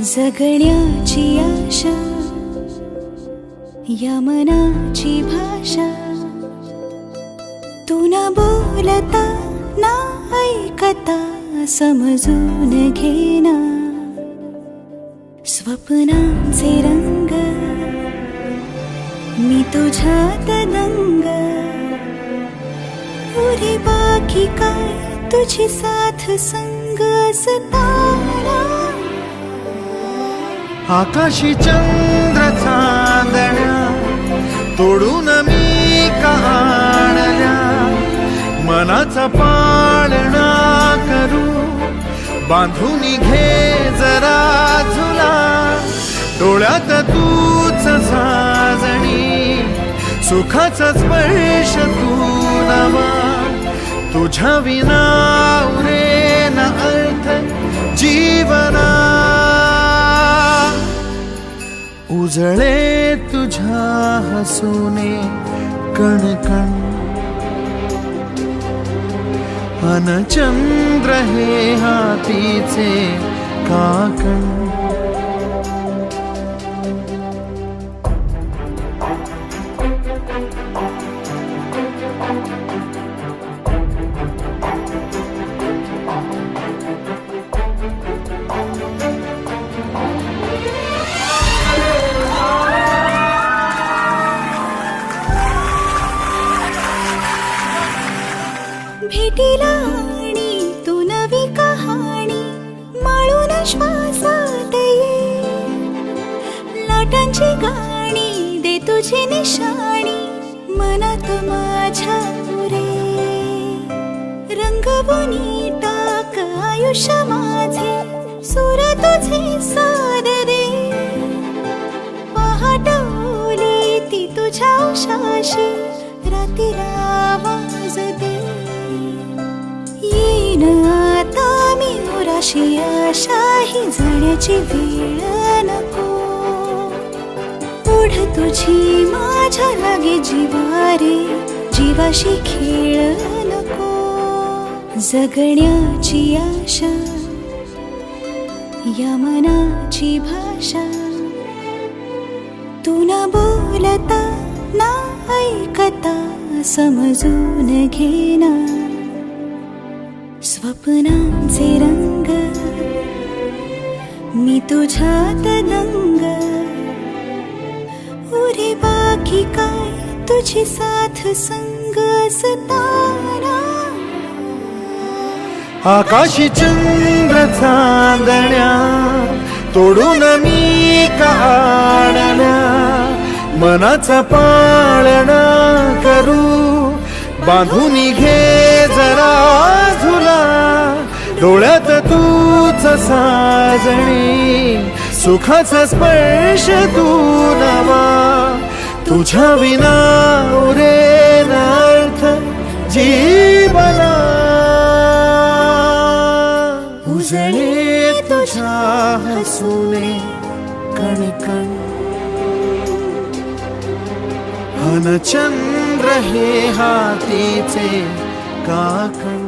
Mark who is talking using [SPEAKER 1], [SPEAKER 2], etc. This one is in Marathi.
[SPEAKER 1] जगण्याची आशा या मनाची भाषा, तू न बोलता ना ऐकता समजून घेना. स्वप्नांचे रंग मी तुझ्यात दंग, पुरे बाकी काय तुझी साथ संग असताना.
[SPEAKER 2] आकाशी चंद्र चांदण्या तोडून मी का आणल्या, मनाचा पाळणा करू बांधून घे जरा झुला. डोळ्यात तूच साजणी, सुखाचा स्पर्श तू नवा. तुझ्या विना उरेन अर्थ जीवना. उजळे तुझ्या हसूने कणकण, अन चंद्र हे हातीचे काकण.
[SPEAKER 1] भेटीला आणि तू नवी कहाणी माळून श्वासात ये. लाटांची गाणी दे तुझी निशाणी मनात माझ्या पुरे. रंगवून टाक आयुष्य माझे, सूर तुझे साद दे. पहाट ओली ती तुझ्या उशाशी, रातीला आवाज दे. येईन आता मी उराशी आशाही, जाण्याची वेळ नको. पुढ तुझी माझ्या लागे जिवारे, जीवाशी खेळ नको. जगण्याची आशा या मनाची भाषा, तू न बोलता ना ऐकता समजून घेना. स्वप्नांचे रंग मी तुझ्यात दंग, उरे बाकी काय तुझी साथ संग असताना.
[SPEAKER 2] आकाशी चंद्र चांदण्या तोडून मी का आणल्या, मनाचा पाळणा करू बांधून घे जरा झुला. डोळ्यात तूच साजणी, सुखाचा स्पर्श तू नवा. तुझ्या विना उरेन अर्थ जीवना. उजळे तुझ्या हसूने कणकण, अन चंद्र हे हातीचे काकण.